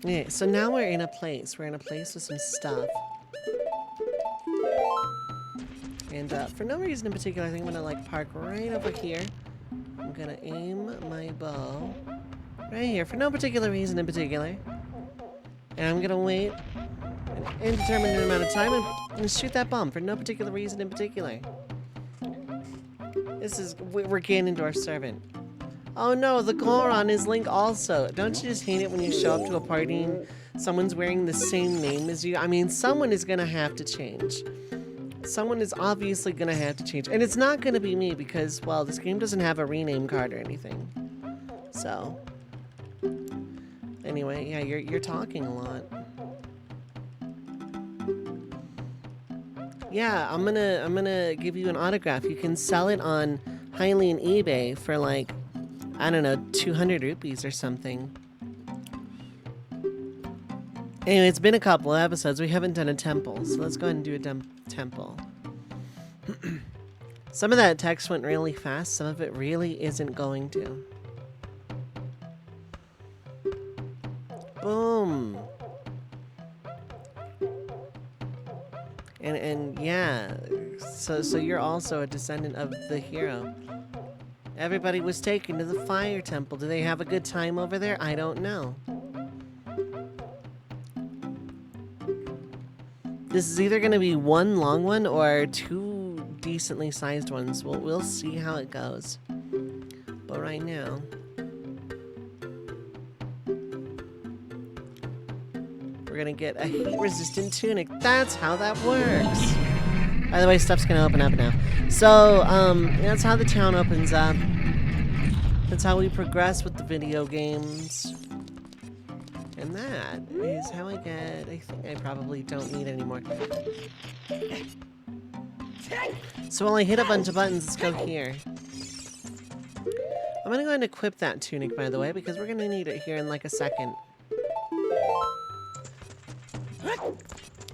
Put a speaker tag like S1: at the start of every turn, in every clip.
S1: Yeah, so now we're in a place. We're in a place with some stuff. And for no reason in particular, I think I'm gonna like park right over here. I'm gonna aim my bow right here for no particular reason in particular. And I'm gonna wait an indeterminate amount of time and shoot that bomb for no particular reason in particular. We're Ganondorf's servant. Oh no, the Goron is Link also. Don't you just hate it when you show up to a party and someone's wearing the same name as you? I mean, someone is gonna have to change. Someone is obviously gonna have to change. And it's not gonna be me because, well, this game doesn't have a rename card or anything. So, anyway, yeah, you're talking a lot. Yeah, I'm gonna give you an autograph. You can sell it on Hylian eBay for like, I don't know, 200 rupees or something. Anyway, it's been a couple of episodes. We haven't done a temple, so let's go ahead and do a temple. Some of that text went really fast. Some of it really isn't going to. Boom. And yeah, so you're also a descendant of the hero. Everybody was taken to the fire temple. Do they have a good time over there? I don't know. This is either going to be one long one or two decently sized ones. We'll see how it goes. But right now, we're going to get a heat-resistant tunic. That's how that works. By the way, stuff's going to open up now. So, that's how the town opens up. That's how we progress with the video games. And that is how I get... I think I probably don't need any more. So while I hit a bunch of buttons, let's go here. I'm going to go ahead and equip that tunic, by the way, because we're going to need it here in like a second.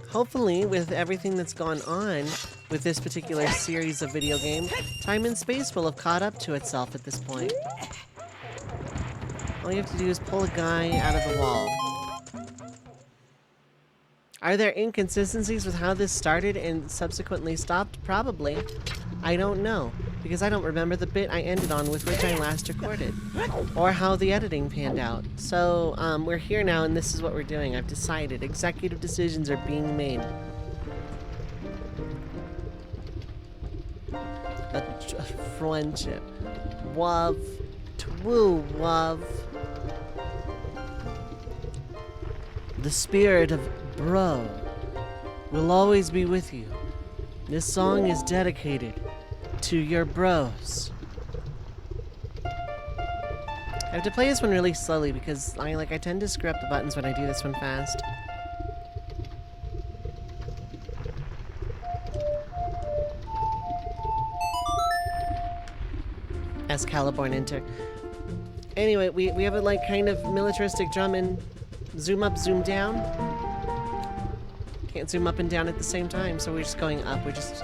S1: Hopefully, with everything that's gone on with this particular series of video game, time and space will have caught up to itself at this point. All you have to do is pull a guy out of the wall. Are there inconsistencies with how this started and subsequently stopped? Probably. I don't know, because I don't remember the bit I ended on with which I last recorded, or how the editing panned out. So, we're here now and this is what we're doing. I've decided. Executive decisions are being made. A friendship. Love. Twoo, love. The spirit of bro will always be with you. This song is dedicated to your bros. I have to play this one really slowly because I tend to screw up the buttons when I do this one fast. As Caliborn enter. Anyway, we have a like kind of militaristic drum and zoom up, zoom down. Can't zoom up and down at the same time, so we're just going up. We're just...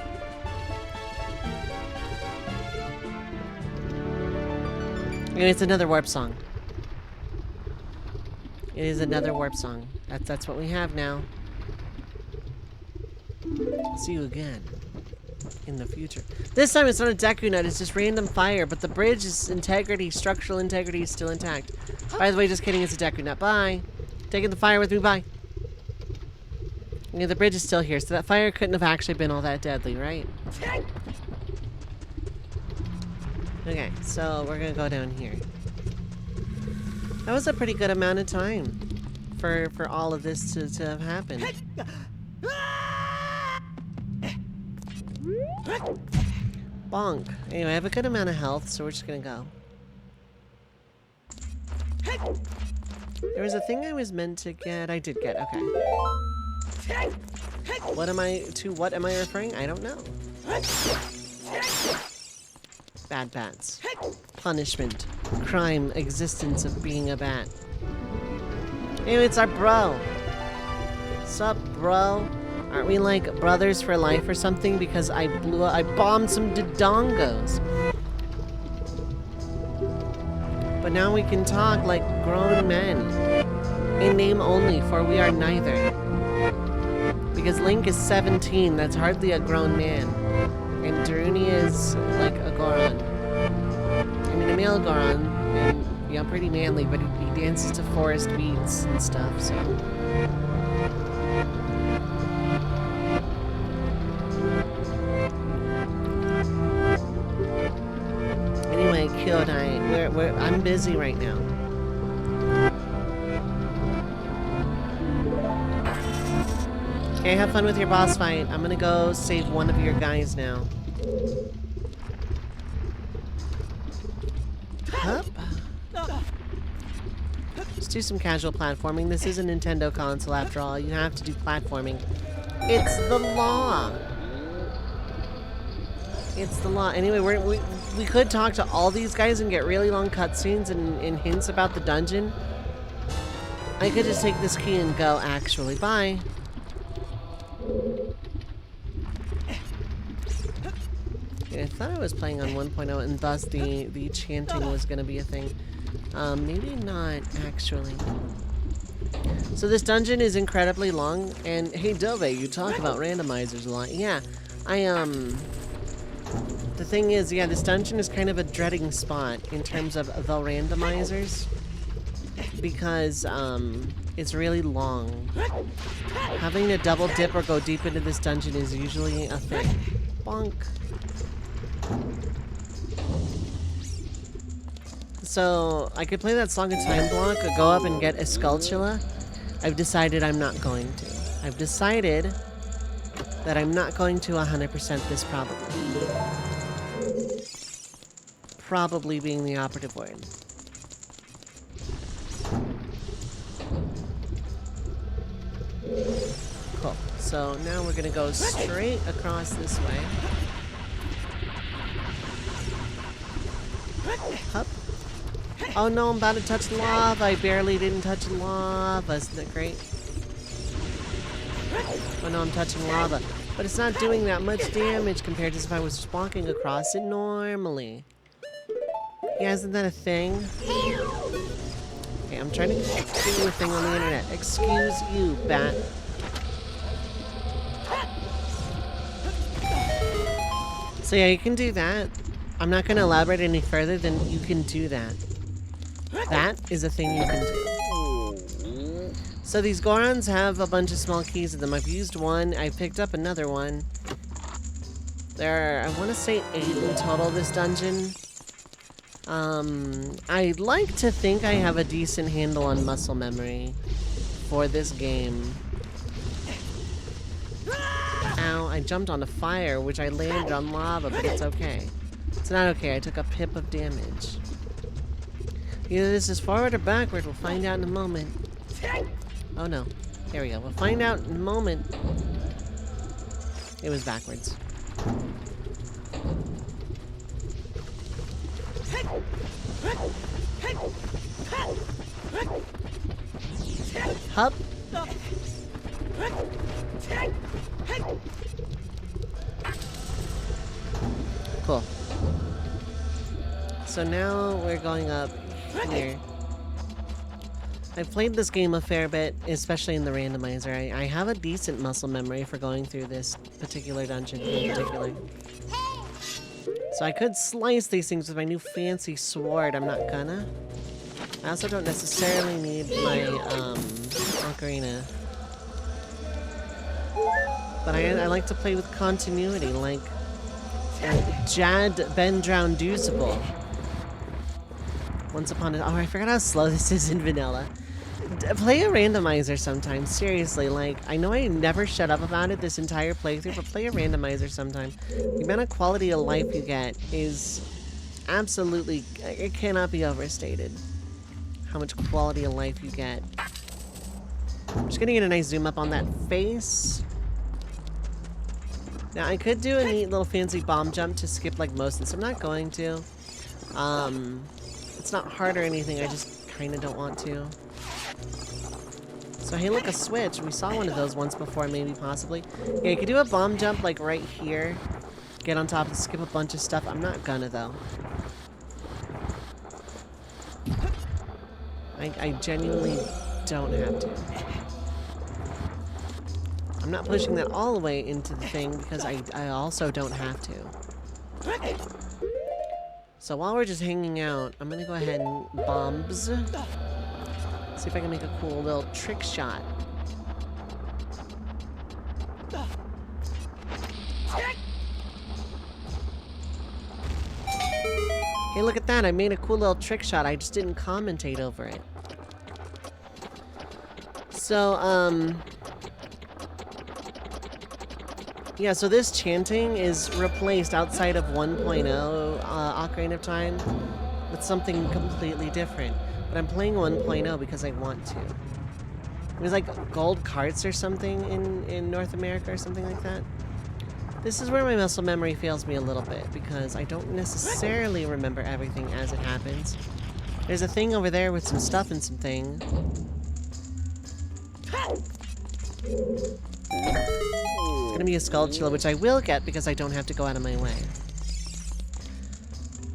S1: And it's another warp song. It is another warp song. That's what we have now. See you again in the future. This time it's not a Deku Nut, it's just random fire, but the bridge's integrity, structural integrity is still intact. By the way, just kidding, it's a Deku Nut. Bye. Taking the fire with me, bye. Yeah, the bridge is still here, so that fire couldn't have actually been all that deadly, right? Okay, so we're gonna go down here. That was a pretty good amount of time for all of this to have happened. Bonk. Anyway, I have a good amount of health, so we're just gonna go. There was a thing I was meant to get. I did get, okay. What am I referring? I don't know. Bad bats. Punishment. Crime. Existence of being a bat. Anyway, it's our bro. Sup, bro? Aren't we like brothers for life or something? Because I bombed some dodongos. But now we can talk like grown men. In name only, for we are neither. Because Link is 17, that's hardly a grown man. And Daruni is like a Goron. I mean, a male Goron, and yeah, pretty manly, but he dances to forest beats and stuff, so. Anyway, Kyodai, I'm busy right now. Okay, have fun with your boss fight. I'm gonna go save one of your guys now. Hup. Let's do some casual platforming. This is a Nintendo console after all. You have to do platforming. It's the law. It's the law. Anyway, we could talk to all these guys and get really long cutscenes and hints about the dungeon. I could just take this key and go, actually. Bye. Yeah, I thought I was playing on 1.0 and thus the chanting was going to be a thing. Maybe not, actually. So this dungeon is incredibly long, and hey Dove, you talk about randomizers a lot. Yeah, the thing is, yeah, this dungeon is kind of a dreading spot in terms of the randomizers. Because, it's really long. Having to double dip or go deep into this dungeon is usually a thing. Bonk. So, I could play that Song of Time block, or go up and get a Skulltula. I've decided I'm not going to. I've decided that I'm not going to 100% this probably. Probably being the operative word. Cool. So now we're gonna go straight across this way. Hup. Oh no, I'm about to touch lava. I barely didn't touch lava. Isn't that great? Oh no, I'm touching lava. But it's not doing that much damage compared to if I was just walking across it normally. Yeah, isn't that a thing? Okay, I'm trying to do a thing on the internet. Excuse you, bat. So yeah, you can do that. I'm not going to elaborate any further than you can do that. That is a thing you can do. So these Gorons have a bunch of small keys in them. I've used one. I picked up another one. There are, I want to say 8 in total this dungeon. I'd like to think I have a decent handle on muscle memory for this game. Ow, I jumped on a fire, which I landed on lava, but it's okay. It's not okay, I took a pip of damage. Either this is forward or backward, we'll find out in a moment. Oh no, there we go, we'll find out in a moment. It was backwards. Hup. Cool. So now we're going up here. I've played this game a fair bit, especially in the randomizer. I have a decent muscle memory for going through this particular dungeon in particular. So I could slice these things with my new fancy sword. I'm not gonna. I also don't necessarily need my Ocarina. But I like to play with continuity, like Jad Bendraunducible. Once upon a... Oh, I forgot how slow this is in vanilla. Play a randomizer sometime, seriously. Like, I know I never shut up about it this entire playthrough, but play a randomizer sometime. The amount of quality of life you get is absolutely... It cannot be overstated. How much quality of life you get. I'm just gonna get a nice zoom up on that face. Now, I could do a neat little fancy bomb jump to skip like most of this. I'm not going to. It's not hard or anything, I just kind of don't want to. So hey, look, a switch. We saw one of those once before, maybe, possibly. Yeah, you could do a bomb jump like right here. Get on top and skip a bunch of stuff. I'm not gonna, though. I genuinely don't have to. I'm not pushing that all the way into the thing because I also don't have to. So while we're just hanging out, I'm gonna go ahead and bombs. See if I can make a cool little trick shot. Hey, look at that. I made a cool little trick shot. I just didn't commentate over it. So, yeah, so this chanting is replaced outside of 1.0 Ocarina of Time with something completely different. But I'm playing 1.0 because I want to. There's like gold carts or something in North America or something like that. This is where my muscle memory fails me a little bit because I don't necessarily remember everything as it happens. There's a thing over there with some stuff and some thing. It's gonna be a Skulltula, which I will get because I don't have to go out of my way.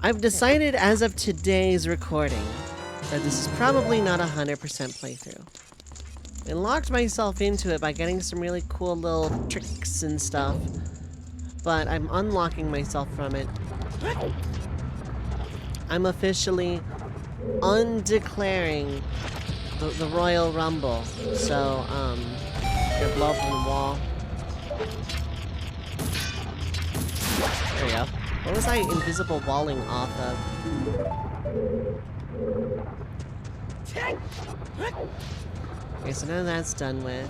S1: I've decided as of today's recording that this is probably not a 100% playthrough. I locked myself into it by getting some really cool little tricks and stuff, but I'm unlocking myself from it. I'm officially undeclaring the Royal Rumble. So, gonna blow up on the wall. There we go. What was I invisible walling off of? Okay, so now that's done with.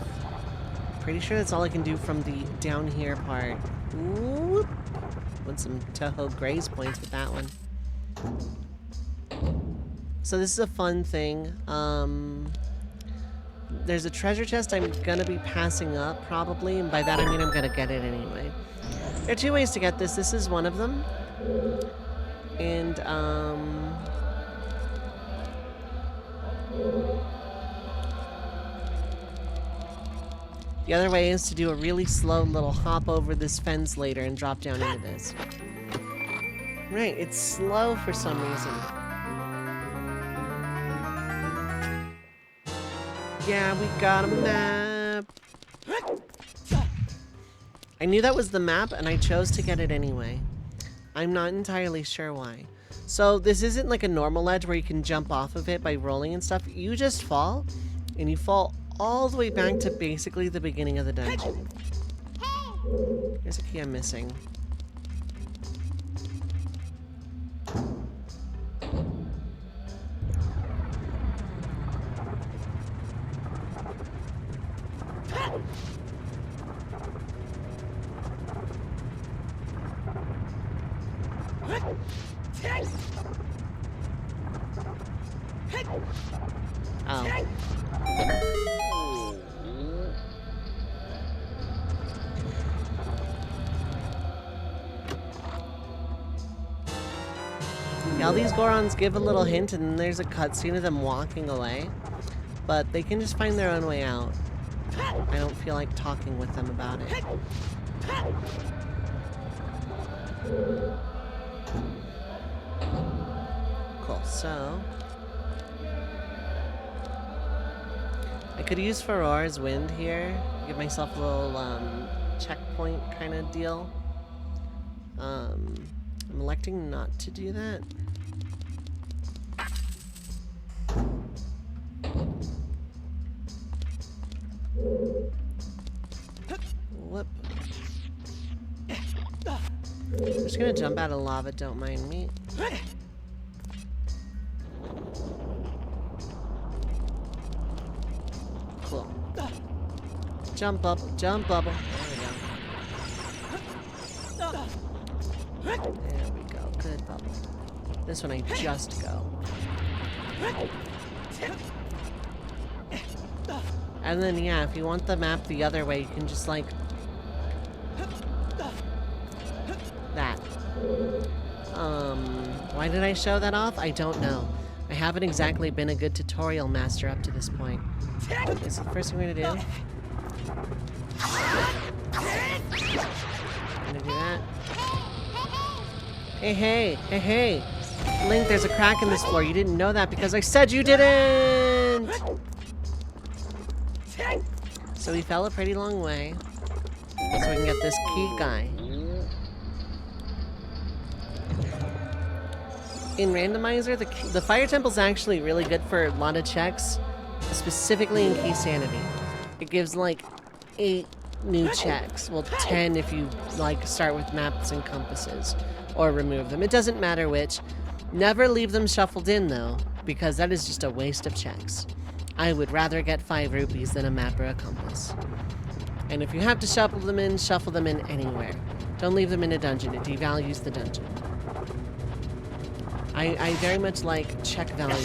S1: Pretty sure that's all I can do from the down here part. Whoop. Want some Toho Graze points with that one. So this is a fun thing. There's a treasure chest I'm gonna be passing up probably, and by that I mean I'm gonna get it anyway. There are two ways to get this. This is one of them. And the other way is to do a really slow little hop over this fence later and drop down into this. Right, it's slow for some reason. Yeah, we got a map. I knew that was the map and I chose to get it anyway. I'm not entirely sure why. So this isn't like a normal ledge where you can jump off of it by rolling and stuff. You just fall, and you fall all the way back to basically the beginning of the dungeon. Here's a key I'm missing. Oh. Yeah, all these Gorons give a little hint and then there's a cutscene of them walking away. But they can just find their own way out. I don't feel like talking with them about it. Cool, so... I could use Farore's Wind here, give myself a little checkpoint kind of deal. I'm electing not to do that. Whoop. I'm just gonna jump out of lava, don't mind me. Cool. Jump up, jump bubble. There we go, good bubble. This one I just go. And then yeah, if you want the map the other way, you can just like... that. Why did I show that off? I don't know. I haven't exactly been a good tutorial master up to this point. Is it the first thing we're gonna do? Gonna do that. Hey, hey, hey, hey! Link, there's a crack in this floor. You didn't know that because I said you didn't! So we fell a pretty long way. So we can get this key guy. In randomizer, the fire temple's actually really good for a lot of checks, specifically in key sanity. It gives like 8 new checks. Well, 10 if you like start with maps and compasses or remove them. It doesn't matter which. Never leave them shuffled in though, because that is just a waste of checks. I would rather get 5 rupees than a map or a compass. And if you have to shuffle them in anywhere. Don't leave them in a dungeon. It devalues the dungeon. I very much like check value.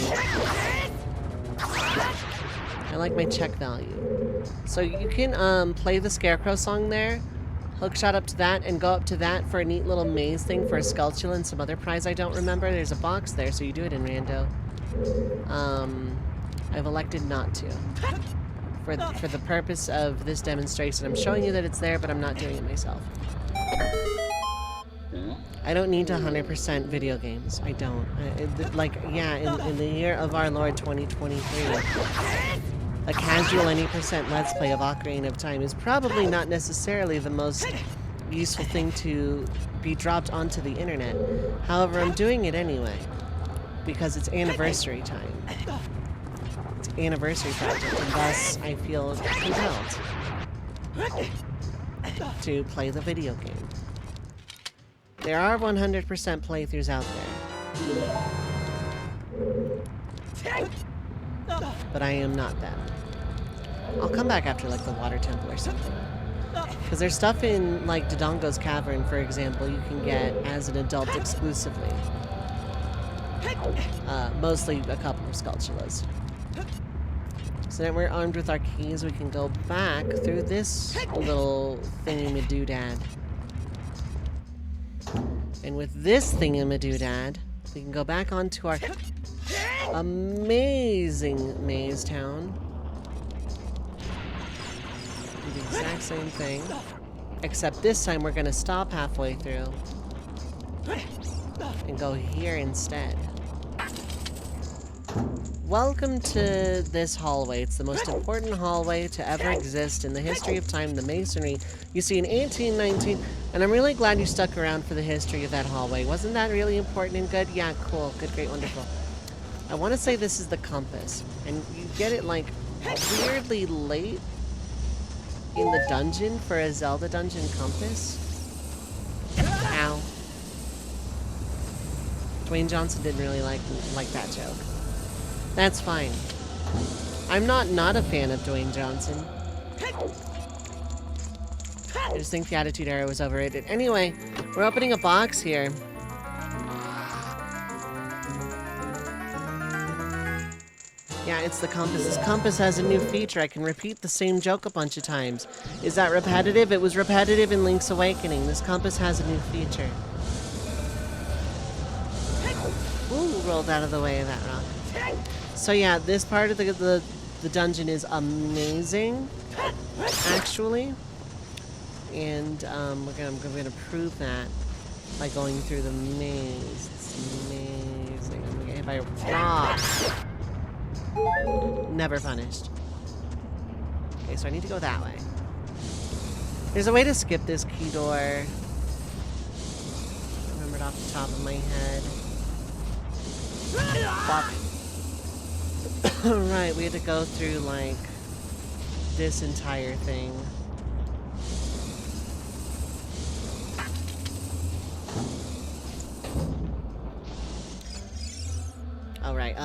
S1: I like my check value. So you can play the Scarecrow song there, hookshot up to that, and go up to that for a neat little maze thing for a Skulltula and some other prize I don't remember. There's a box there, so you do it in rando. I've elected not to. For the purpose of this demonstration, I'm showing you that it's there, but I'm not doing it myself. I don't need to 100% video games. I don't. In the year of our Lord 2023, a casual any percent Let's Play of Ocarina of Time is probably not necessarily the most useful thing to be dropped onto the internet. However, I'm doing it anyway, because it's anniversary time. It's anniversary project, and thus I feel compelled to play the video game. There are 100% playthroughs out there. But I am not them. I'll come back after, like, the water temple or something. Because there's stuff in, like, Dodongo's Cavern, for example, you can get as an adult exclusively. Mostly a couple of Skulltulas. So now we're armed with our keys, we can go back through this little thingy-madoodad. And with this thingy-madoodad, we can go back onto our amazing maze town. Do the exact same thing. Except this time we're gonna stop halfway through. And go here instead. Welcome to this hallway. It's the most important hallway to ever exist in the history of time, the masonry. You see in 1819, and I'm really glad you stuck around for the history of that hallway. Wasn't that really important and good? Yeah, cool, good, great, wonderful. I want to say this is the compass, and you get it like weirdly late in the dungeon for a Zelda dungeon compass. Ow. Dwayne Johnson didn't really like that joke. That's fine. I'm not a fan of Dwayne Johnson. I just think the Attitude Era was overrated. Anyway, we're opening a box here. Yeah, it's the compass. This compass has a new feature. I can repeat the same joke a bunch of times. Is that repetitive? It was repetitive in Link's Awakening. This compass has a new feature. Ooh, rolled out of the way of that rock. So yeah, this part of the dungeon is amazing, actually. And I'm gonna prove that by going through the maze. It's amazing. I'm gonna get hit by a rock. Never punished. Okay, so I need to go that way. There's a way to skip this key door. I remembered off the top of my head. Fuck. Right, we had to go through, like, this entire thing. Alright,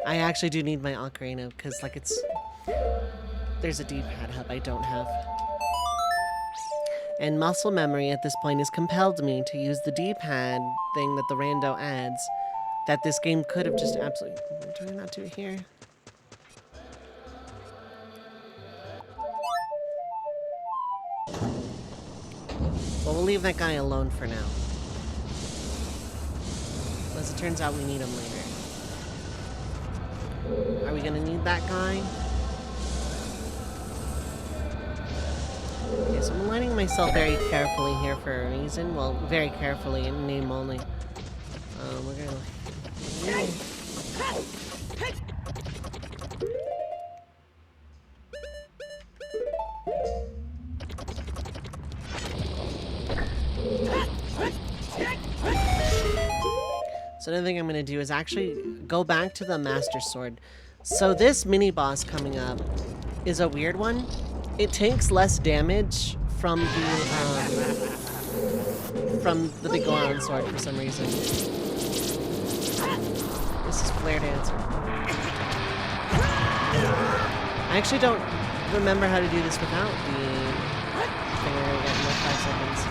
S1: I actually do need my Ocarina, because, like, there's a D-pad hub I don't have. And muscle memory at this point has compelled me to use the D-pad thing that the rando adds, that this game could have just absolutely... Do I not do it here? Well, we'll leave that guy alone for now. Unless it turns out we need him later. Are we gonna need that guy? Okay, so I'm aligning myself very carefully here for a reason. Well, very carefully, in name only. We're gonna... So another thing I'm going to do is actually go back to the Master Sword. So this mini-boss coming up is a weird one. It takes less damage from the big Goron sword for some reason. This is Flare Dancer. I actually don't remember how to do this without the thing we're going to get in like 5 seconds.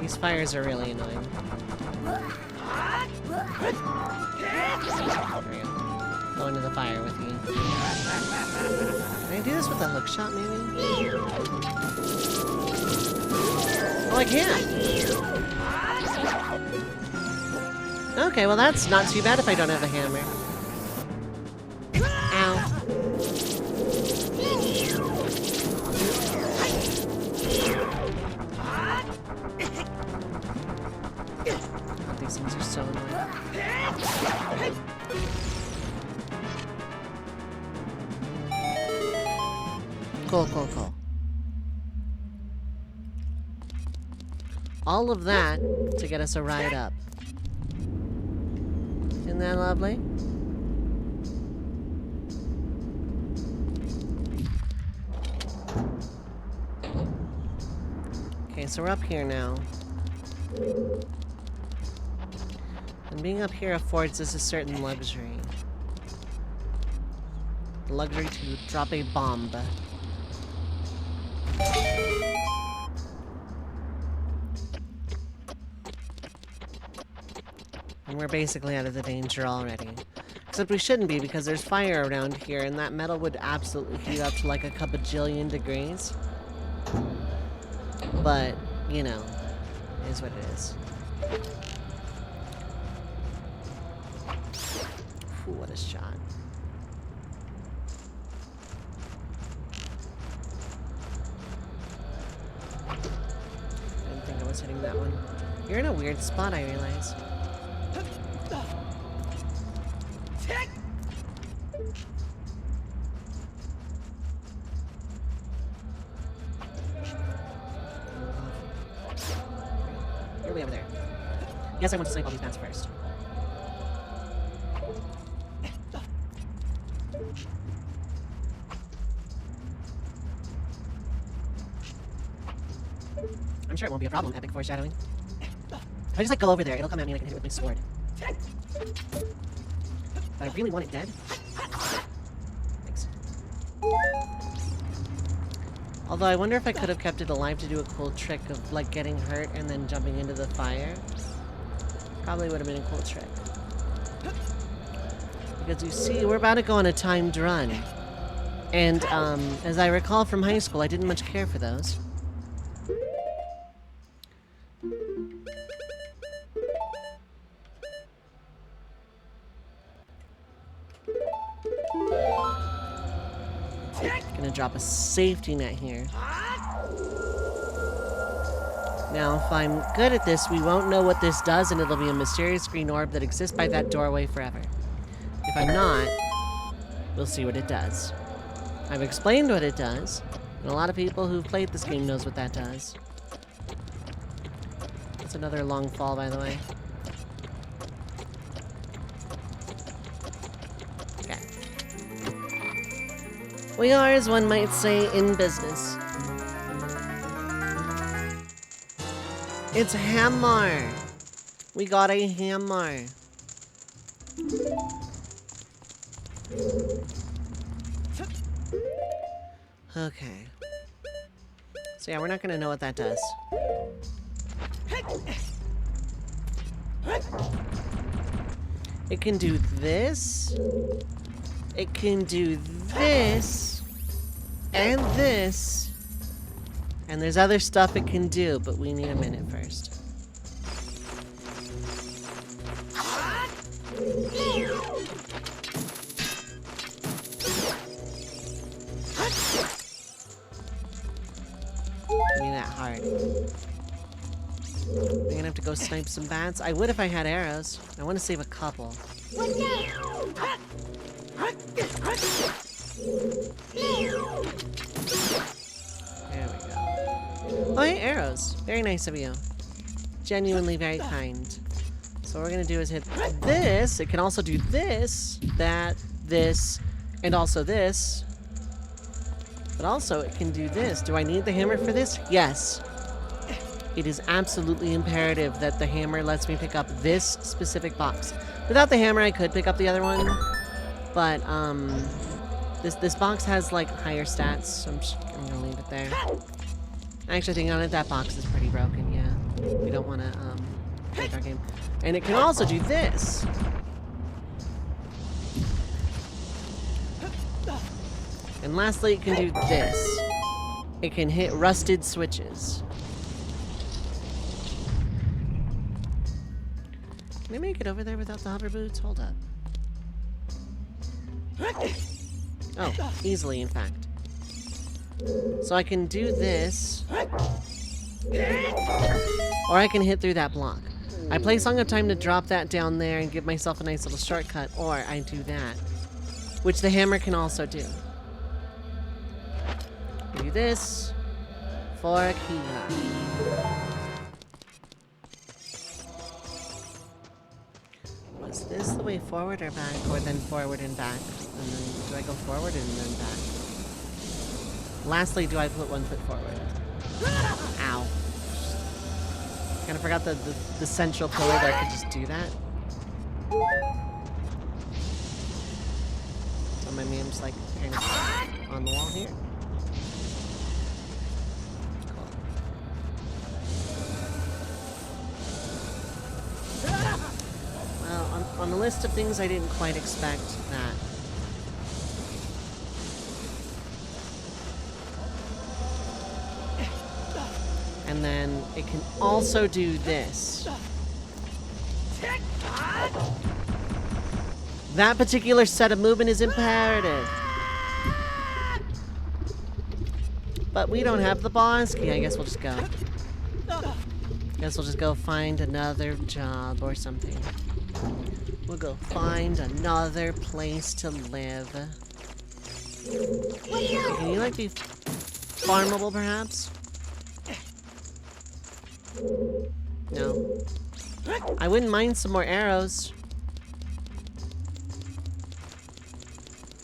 S1: These fires are really annoying. There we go. Go into the fire with me. Can I do this with a hook shot, maybe? Oh, I can! Okay, well that's not too bad if I don't have a hammer. Ow. These things are so annoying. Cool, cool, cool. All of that to get us a ride up. Isn't that lovely? Okay, so we're up here now. And being up here affords us a certain luxury. The luxury to drop a bomb. And we're basically out of the danger already. Except we shouldn't be, because there's fire around here, and that metal would absolutely heat up to like a bajillion degrees. But, you know, it is what it is. Ooh, what a shot. I didn't think I was hitting that one. You're in a weird spot, I realize. You're way over there. Yes, I want to snipe all these bats first. I'm sure it won't be a problem, epic foreshadowing. If I just like go over there, it'll come at me and I can hit it with my sword. But I really want it dead. Thanks. Although I wonder if I could have kept it alive to do a cool trick of like getting hurt and then jumping into the fire. Probably would have been a cool trick. Because you see, we're about to go on a timed run. And as I recall from high school, I didn't much care for those. Gonna drop a safety net here. Now, if I'm good at this, we won't know what this does, and it'll be a mysterious green orb that exists by that doorway forever. If I'm not, we'll see what it does. I've explained what it does, and a lot of people who've played this game knows what that does. That's another long fall, by the way. Okay. We are, as one might say, in business. It's a hammer! We got a hammer. Okay. So yeah, we're not gonna know what that does. It can do this. It can do this. And this. And there's other stuff it can do, but we need a minute first. I'm gonna have to go snipe some bats. I would if I had arrows. I want to save a couple. There we go. Oh, hey, arrows. Very nice of you. Genuinely very kind. So what we're gonna do is hit this. It can also do this, that, this, and also this. But also, it can do this. Do I need the hammer for this? Yes. It is absolutely imperative that the hammer lets me pick up this specific box. Without the hammer, I could pick up the other one. But, this box has, like, higher stats, so I'm gonna leave it there. Actually, thinking on it, that box is pretty broken, yeah. We don't want to, break our game. And it can also do this. And lastly, it can do this. It can hit rusted switches. Can I make it over there without the hover boots? Hold up. Oh, easily, in fact. So I can do this. Or I can hit through that block. I play Song of Time to drop that down there and give myself a nice little shortcut, or I do that. Which the hammer can also do. Do this for a key. Was this the way forward or back, or then forward and back? And then do I go forward and then back? Lastly, do I put one foot forward? Ow. Kind of forgot the central pillar that I could just do that. So maybe I'm just like kind of on the wall here. Well, on the list of things, I didn't quite expect that. And then it can also do this. That particular set of movement is imperative. But we don't have the boss key. I guess we'll just go. Guess we'll just go find another job or something. We'll go find another place to live. Can you, like, be farmable, perhaps? No. I wouldn't mind some more arrows.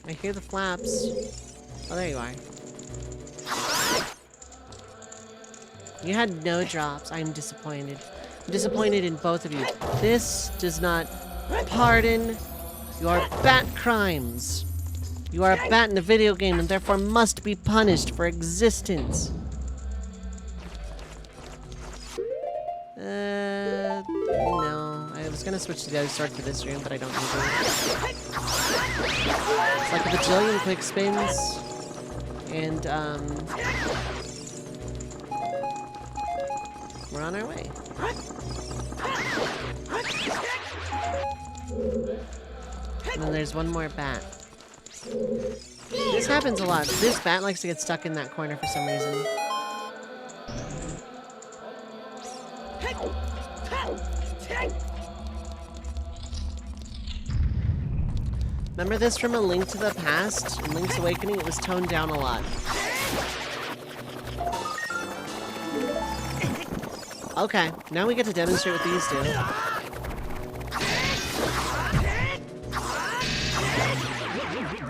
S1: I hear the flaps. Oh, there you are. You had no drops. I'm disappointed. I'm disappointed in both of you. This does not pardon your bat crimes. You are a bat in a video game and therefore must be punished for existence. No. I was gonna switch to the other sword for this room, but I don't need it. It's like a bajillion quick spins. And, we're on our way. And then there's one more bat. This happens a lot. This bat likes to get stuck in that corner for some reason. Remember this from A Link to the Past? In Link's Awakening, it was toned down a lot. Okay, now we get to demonstrate what these do.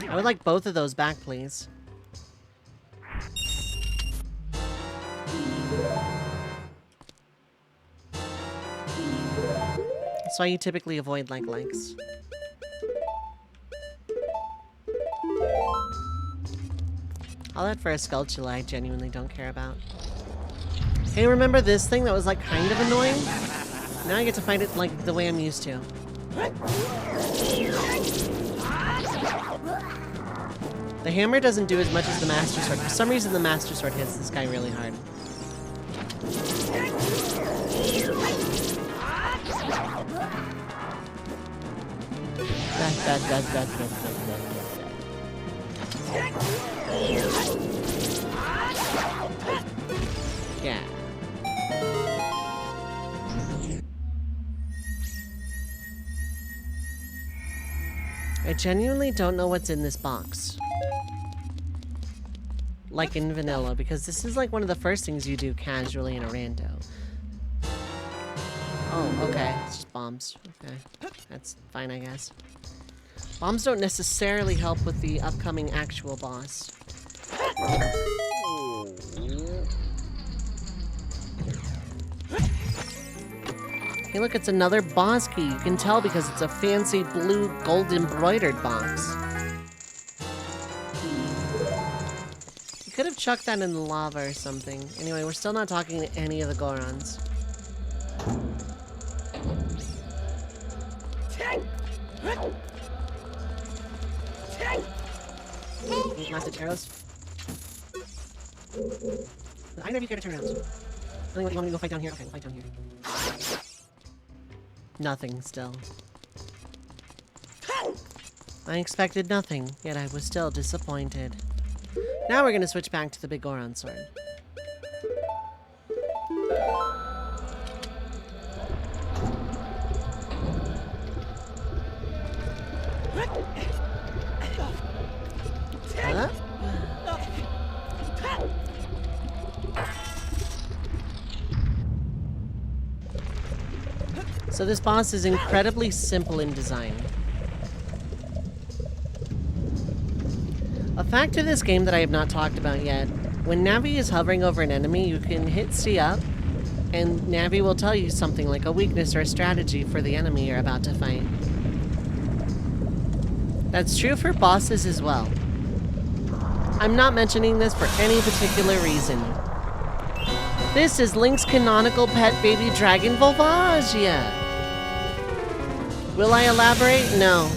S1: I would like both of those back, please. That's why you typically avoid likes. All that for a sculpture I genuinely don't care about. Hey, remember this thing that was like kind of annoying? Now I get to fight it like the way I'm used to. The hammer doesn't do as much as the Master Sword. For some reason the Master Sword hits this guy really hard. Yeah. I genuinely don't know what's in this box. Like in vanilla, because this is like one of the first things you do casually in a rando. Oh, okay. It's just bombs. Okay. That's fine, I guess. Bombs don't necessarily help with the upcoming actual boss. Hey, look, it's another boss key. You can tell because it's a fancy blue gold embroidered box. You could have chucked that in the lava or something. Anyway, we're still not talking to any of the Gorons. Blasted arrows. Either of you care to turn around? You want me to go fight down here? Okay, we'll fight down here. Nothing still. I expected nothing, yet I was still disappointed. Now we're gonna switch back to the big Goron sword. Huh? So this boss is incredibly simple in design. A fact of this game that I have not talked about yet, when Navi is hovering over an enemy, you can hit C up, and Navi will tell you something like a weakness or a strategy for the enemy you're about to fight. That's true for bosses as well. I'm not mentioning this for any particular reason. This is Link's canonical pet baby dragon, Volvagia. Will I elaborate? No.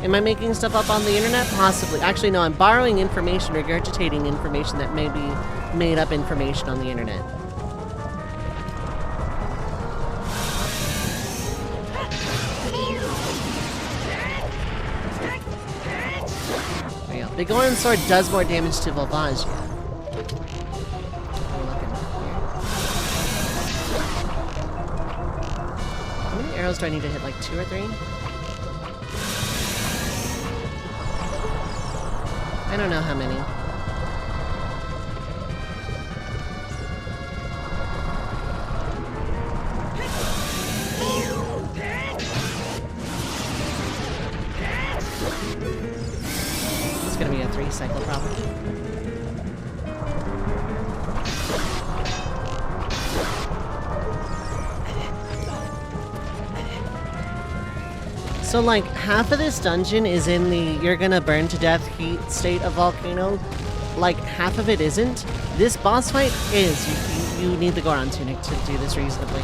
S1: Am I making stuff up on the internet? Possibly. Actually, no, I'm borrowing information, regurgitating information that may be made up information on the internet. There you go. Big Goron sword does more damage to Volvagia. How many arrows do I need to hit? Like 2 or 3? I don't know how many. It's gonna be a 3 cycle probably. So like half of this dungeon is in the you're gonna burn to death heat state of Volcano. Like half of it isn't. This boss fight is. You need the Goron tunic to do this reasonably.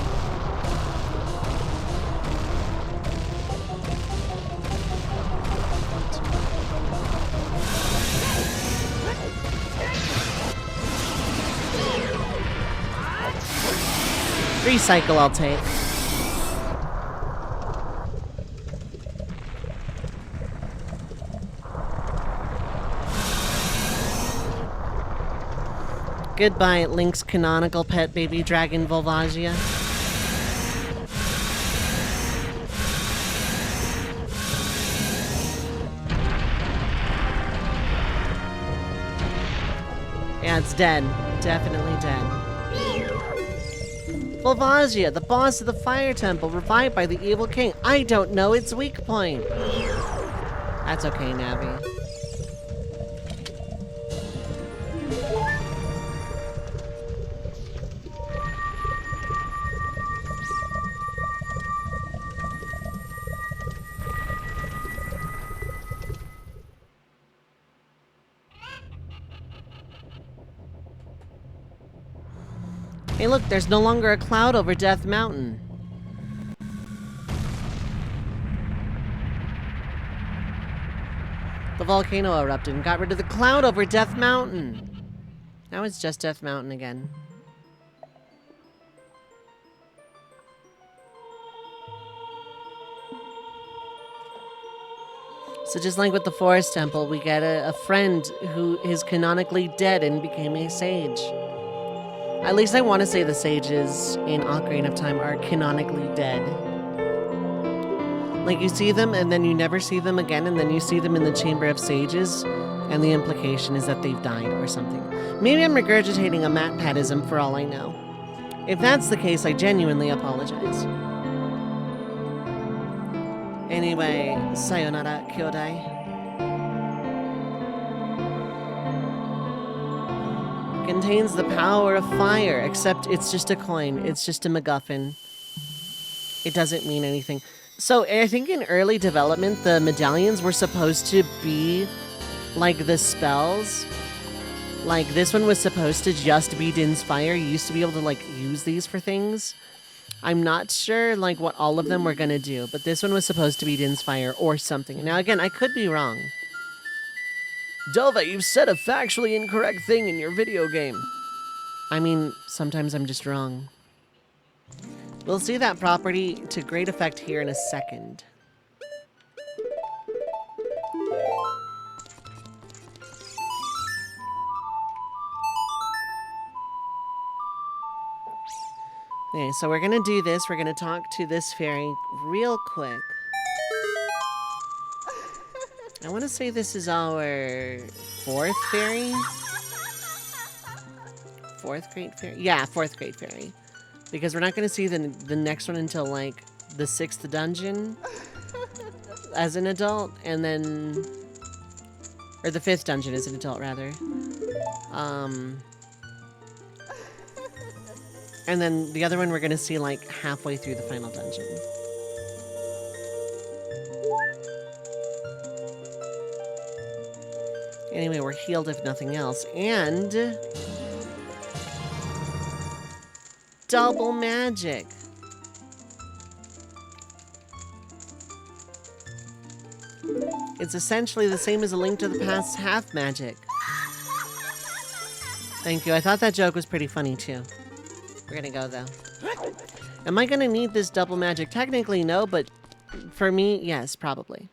S1: Recycle I'll take. Goodbye, Link's canonical pet baby dragon, Volvagia. Yeah, it's dead. Definitely dead. Volvagia, the boss of the Fire Temple, revived by the evil king. I don't know its weak point. That's okay, Navi. Hey look, there's no longer a cloud over Death Mountain. The volcano erupted and got rid of the cloud over Death Mountain. Now it's just Death Mountain again. So just like with the Forest Temple, we get a friend who is canonically dead and became a sage. At least I want to say the sages in Ocarina of Time are canonically dead. Like, you see them, and then you never see them again, and then you see them in the Chamber of Sages, and the implication is that they've died or something. Maybe I'm regurgitating a MatPatism for all I know. If that's the case, I genuinely apologize. Anyway, sayonara, kyodai. Contains the power of fire, except it's just a coin. It's just a MacGuffin. It doesn't mean anything. So I think in early development, the medallions were supposed to be like the spells. Like, this one was supposed to just be Din's Fire. You used to be able to, like, use these for things. I'm not sure, like, what all of them were gonna do, but this one was supposed to be Din's Fire or something. Now, again, I could be wrong. Delva, you've said a factually incorrect thing in your video game. I mean, sometimes I'm just wrong. We'll see that property to great effect here in a second. Okay, so we're gonna do this. We're gonna talk to this fairy real quick. I want to say this is our 4th fairy. 4th great fairy? Yeah, 4th great fairy. Because we're not going to see the next one until, like, the 6th dungeon as an adult, and then... Or the 5th dungeon as an adult, rather. And then the other one we're going to see, like, halfway through the final dungeon. Anyway, we're healed if nothing else, and... double magic! It's essentially the same as A Link to the Past's half magic. Thank you, I thought that joke was pretty funny too. We're gonna go though. Am I gonna need this double magic? Technically no, but for me, yes, probably.